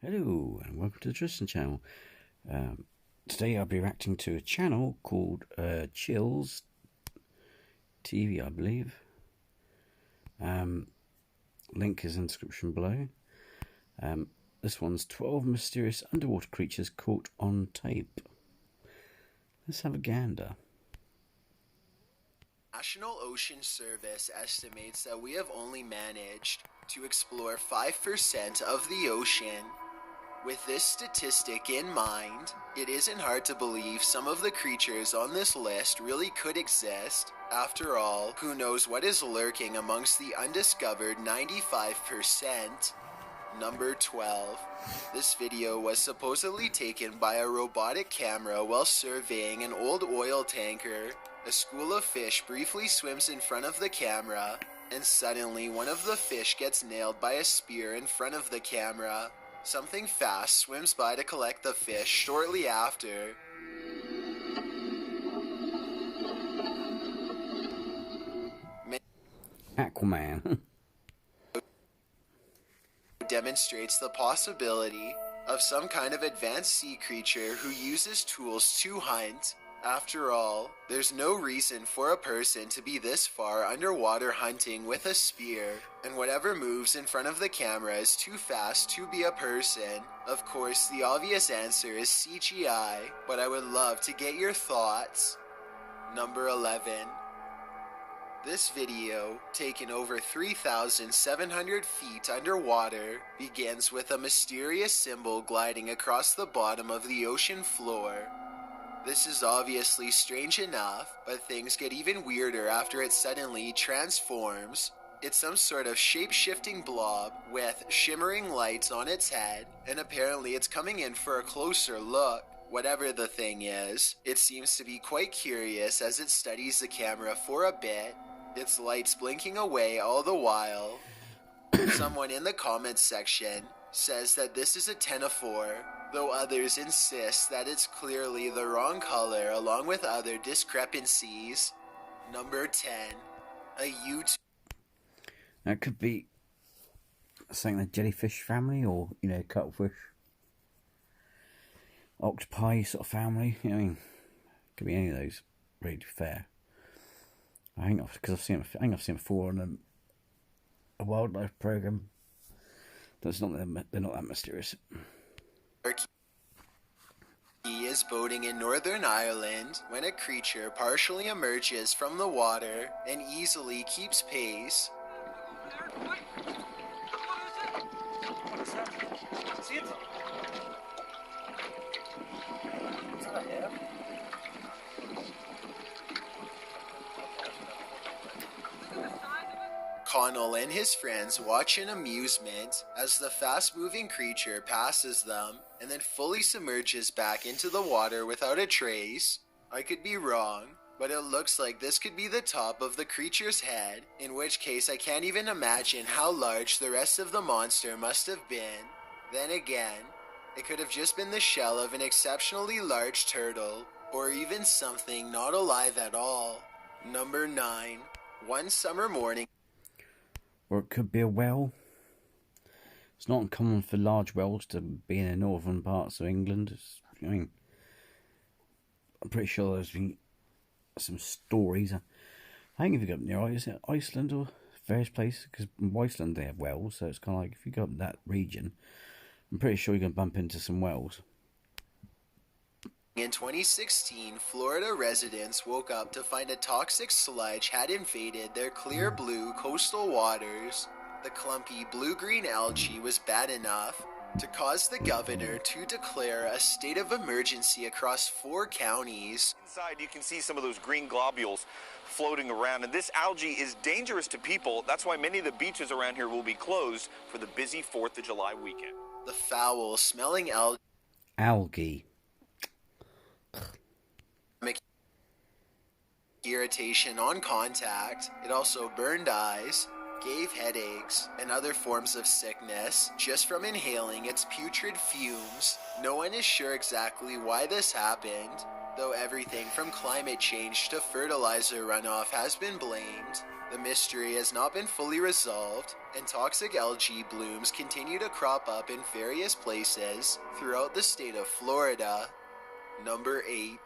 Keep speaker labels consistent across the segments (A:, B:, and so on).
A: Hello and welcome to the Tristan channel. Today I'll be reacting to a channel called Chills TV, I believe. Link is in the description below. This one's 12 mysterious underwater creatures caught on tape. Let's have a gander.
B: National Ocean Service estimates that we have only managed to explore 5% of the ocean. With this statistic in mind, it isn't hard to believe some of the creatures on this list really could exist. After all, who knows what is lurking amongst the undiscovered 95%? Number 12. This video was supposedly taken by a robotic camera while surveying an old oil tanker. A school of fish briefly swims in front of the camera, and suddenly one of the fish gets nailed by a spear in front of the camera. Something fast swims by to collect the fish shortly after.
A: Aquaman.
B: Demonstrates the possibility of some kind of advanced sea creature who uses tools to hunt. After all, there's no reason for a person to be this far underwater hunting with a spear, and whatever moves in front of the camera is too fast to be a person. Of course, the obvious answer is CGI, but I would love to get your thoughts. Number 11. This video, taken over 3,700 feet underwater, begins with a mysterious symbol gliding across the bottom of the ocean floor. This is obviously strange enough, but things get even weirder after it suddenly transforms. It's some sort of shape-shifting blob with shimmering lights on its head, and apparently it's coming in for a closer look. Whatever the thing is, it seems to be quite curious as it studies the camera for a bit, its lights blinking away all the while. Someone in the comments section says that this is a ctenophore, though others insist that it's clearly the wrong color along with other discrepancies. Number 10. A YouTube.
A: That could be something like jellyfish family, or, cuttlefish, octopi sort of family. I mean, could be any of those, really, to be fair. I think I've seen it before on a wildlife program. They're not that mysterious.
B: He is boating in Northern Ireland when a creature partially emerges from the water and easily keeps pace. Connell and his friends watch in amusement as the fast-moving creature passes them and then fully submerges back into the water without a trace. I could be wrong, but it looks like this could be the top of the creature's head, in which case I can't even imagine how large the rest of the monster must have been. Then again, it could have just been the shell of an exceptionally large turtle, or even something not alive at all. Number 9. One summer morning.
A: Or it could be a well. It's not uncommon for large wells to be in the northern parts of England. I'm pretty sure there's been some stories. I think if you go up near Iceland or various places, because in Iceland they have wells, so it's kind of like if you go up that region, I'm pretty sure you're going to bump into some wells.
B: In 2016, Florida residents woke up to find a toxic sludge had invaded their clear blue coastal waters. The clumpy blue-green algae was bad enough to cause the governor to declare a state of emergency across 4 counties.
C: Inside, you can see some of those green globules floating around, and this algae is dangerous to people. That's why many of the beaches around here will be closed for the busy 4th of July weekend.
B: The foul-smelling
A: algae.
B: Irritation on contact. It also burned eyes, gave headaches, and other forms of sickness just from inhaling its putrid fumes. No one is sure exactly why this happened, though everything from climate change to fertilizer runoff has been blamed. The mystery has not been fully resolved, and toxic algae blooms continue to crop up in various places throughout the state of Florida. Number 8.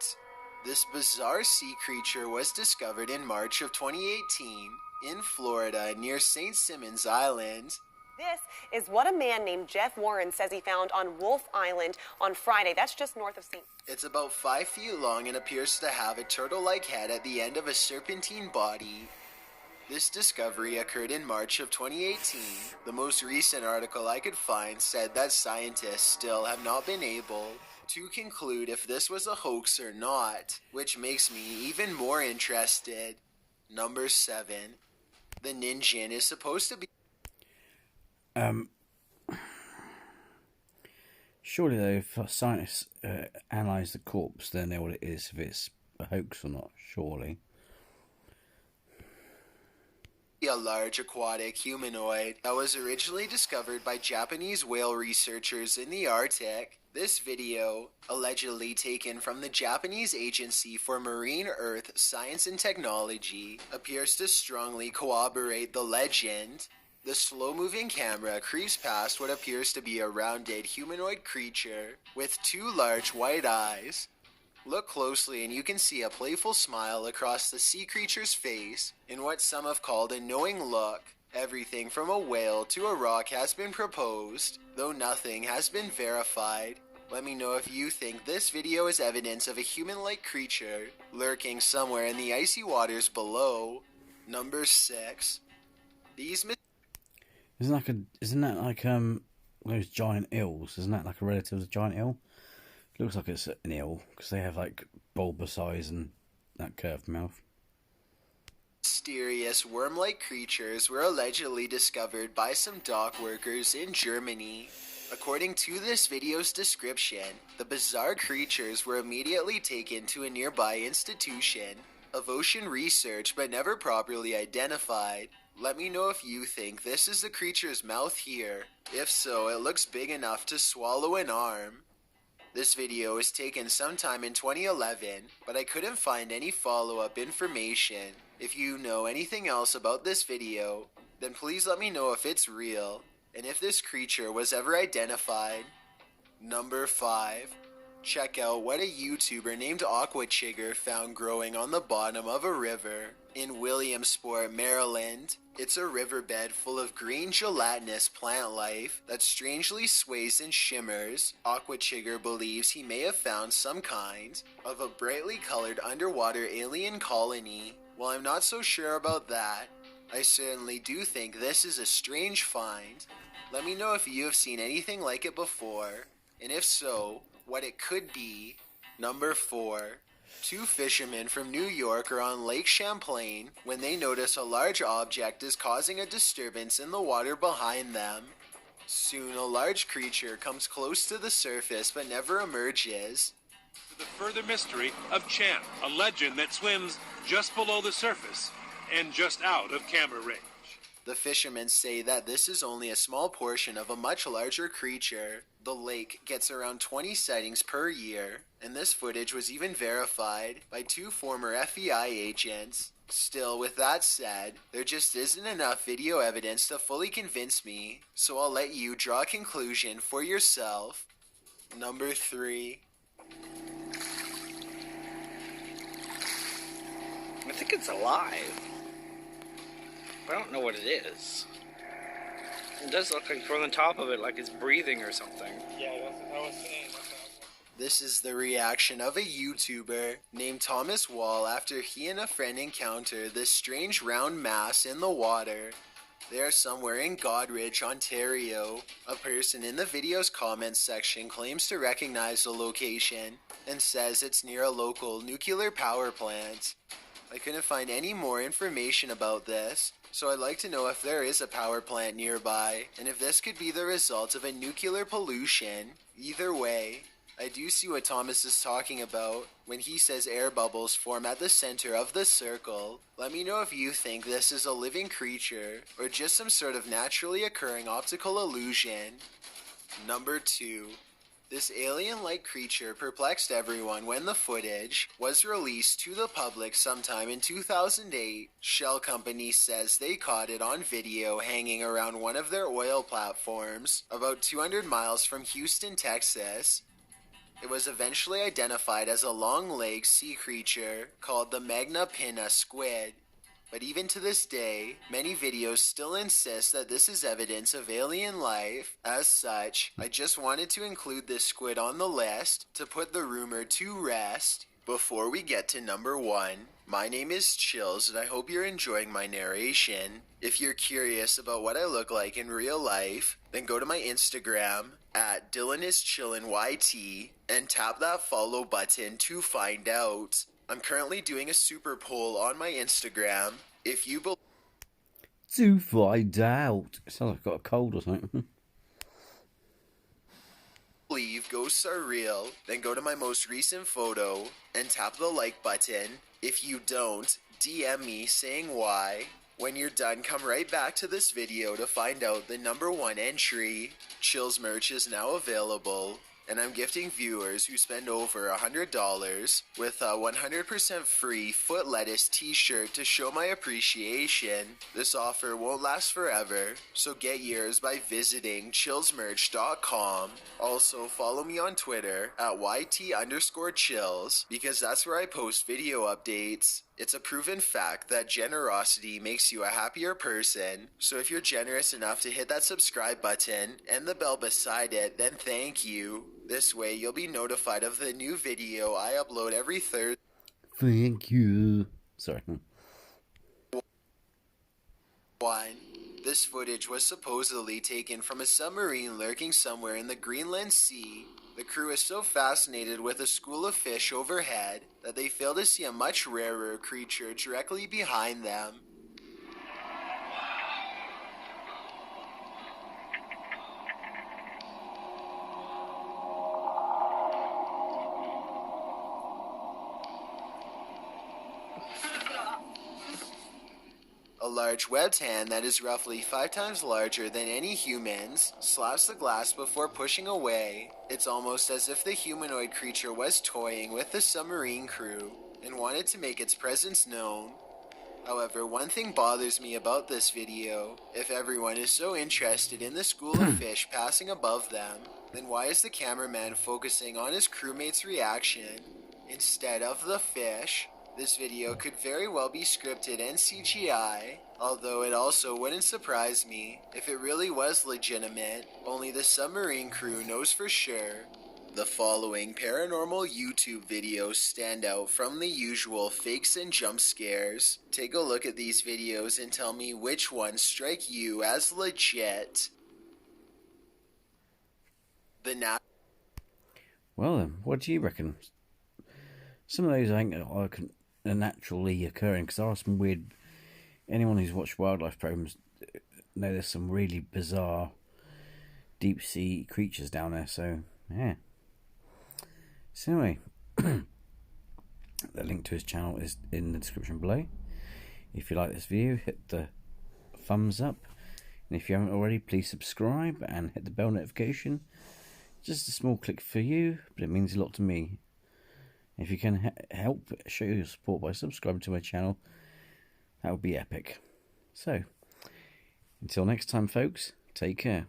B: This bizarre sea creature was discovered in March of 2018 in Florida near St. Simons Island.
D: This is what a man named Jeff Warren says he found on Wolf Island on Friday. That's just north of St.
B: It's about 5 feet long and appears to have a turtle-like head at the end of a serpentine body. This discovery occurred in March of 2018. The most recent article I could find said that scientists still have not been able to conclude if this was a hoax or not, which makes me even more interested. Number 7. The Ninjin is supposed to be...
A: Surely though, if scientists analyse the corpse, they know what it is, if it's a hoax or not, surely.
B: A large aquatic humanoid that was originally discovered by Japanese whale researchers in the Arctic. This video, allegedly taken from the Japanese Agency for Marine Earth Science and Technology, appears to strongly corroborate the legend. The slow-moving camera creeps past what appears to be a rounded humanoid creature with 2 large white eyes. Look closely and you can see a playful smile across the sea creature's face in what some have called a knowing look. Everything from a whale to a rock has been proposed, though nothing has been verified. Let me know if you think this video is evidence of a human-like creature lurking somewhere in the icy waters below. Number 6.
A: Isn't that like those giant eels? Isn't that like a relative of the giant eel? It looks like it's an eel because they have like bulbous eyes and that curved mouth.
B: Mysterious worm-like creatures were allegedly discovered by some dock workers in Germany. According to this video's description, the bizarre creatures were immediately taken to a nearby institution of ocean research but never properly identified. Let me know if you think this is the creature's mouth here. If so, it looks big enough to swallow an arm. This video was taken sometime in 2011, but I couldn't find any follow-up information. If you know anything else about this video, then please let me know if it's real, and if this creature was ever identified. Number 5. Check out what a YouTuber named Aquachigger found growing on the bottom of a river in Williamsport, Maryland. It's a riverbed full of green gelatinous plant life that strangely sways and shimmers. Aquachigger believes he may have found some kind of a brightly colored underwater alien colony. While I'm not so sure about that, I certainly do think this is a strange find. Let me know if you have seen anything like it before, and if so, what it could be. Number 4. 2 fishermen from New York are on Lake Champlain when they notice a large object is causing a disturbance in the water behind them. Soon a large creature comes close to the surface but never emerges.
E: The further mystery of Champ, a legend that swims just below the surface and just out of camera range.
B: The fishermen say that this is only a small portion of a much larger creature. The lake gets around 20 sightings per year, and this footage was even verified by 2 former FBI agents. Still, with that said, there just isn't enough video evidence to fully convince me, so I'll let you draw a conclusion for yourself. Number 3.
F: I think it's alive. But I don't know what it is. It does look like from the top of it like it's breathing or something.
G: Yeah, that's what I was saying.
B: This is the reaction of a YouTuber named Thomas Wall after he and a friend encounter this strange round mass in the water. They are somewhere in Godrich, Ontario. A person in the video's comments section claims to recognize the location and says it's near a local nuclear power plant. I couldn't find any more information about this, so I'd like to know if there is a power plant nearby, and if this could be the result of a nuclear pollution. Either way, I do see what Thomas is talking about when he says air bubbles form at the center of the circle. Let me know if you think this is a living creature, or just some sort of naturally occurring optical illusion. Number 2. This alien-like creature perplexed everyone when the footage was released to the public sometime in 2008. Shell Company says they caught it on video hanging around one of their oil platforms about 200 miles from Houston, Texas. It was eventually identified as a long-legged sea creature called the Magna pinna squid. But even to this day, many videos still insist that this is evidence of alien life. As such, I just wanted to include this squid on the list to put the rumor to rest. Before we get to number 1, my name is Chills and I hope you're enjoying my narration. If you're curious about what I look like in real life, then go to my Instagram at DylanIsChillinYT and tap that follow button to find out. I'm currently doing a super poll on my Instagram. If you
A: To find out. It sounds like I've got a cold or something.
B: believe ghosts are real, then go to my most recent photo and tap the like button. If you don't, DM me saying why. When you're done, come right back to this video to find out the number 1 entry. Chills merch is now available, and I'm gifting viewers who spend over $100 with a 100% free foot lettuce t-shirt to show my appreciation. This offer won't last forever, so get yours by visiting chillsmerch.com. Also, follow me on Twitter at YT_chills because that's where I post video updates. It's a proven fact that generosity makes you a happier person, so if you're generous enough to hit that subscribe button and the bell beside it, then thank you. This way you'll be notified of the new video I upload every Thursday.
A: Thank you. Sorry.
B: 1. This footage was supposedly taken from a submarine lurking somewhere in the Greenland Sea. The crew is so fascinated with a school of fish overhead that they fail to see a much rarer creature directly behind them. A large webbed hand that is roughly 5 times larger than any human's slaps the glass before pushing away. It's almost as if the humanoid creature was toying with the submarine crew and wanted to make its presence known. However, one thing bothers me about this video. If everyone is so interested in the school of fish passing above them, then why is the cameraman focusing on his crewmate's reaction instead of the fish? This video could very well be scripted and CGI, although it also wouldn't surprise me if it really was legitimate. Only the submarine crew knows for sure. The following paranormal YouTube videos stand out from the usual fakes and jump scares. Take a look at these videos and tell me which ones strike you as legit.
A: Well then, what do you reckon? Some of those I think are naturally occurring, because there are some weird... Anyone who's watched wildlife programs know there's some really bizarre deep sea creatures down there, so yeah. So anyway, the link to his channel is in the description below. If you like this video, hit the thumbs up, and if you haven't already, please subscribe and hit the bell notification. Just a small click for you, but it means a lot to me. If you can help show your support by subscribing to my channel, that would be epic. So, until next time folks, take care.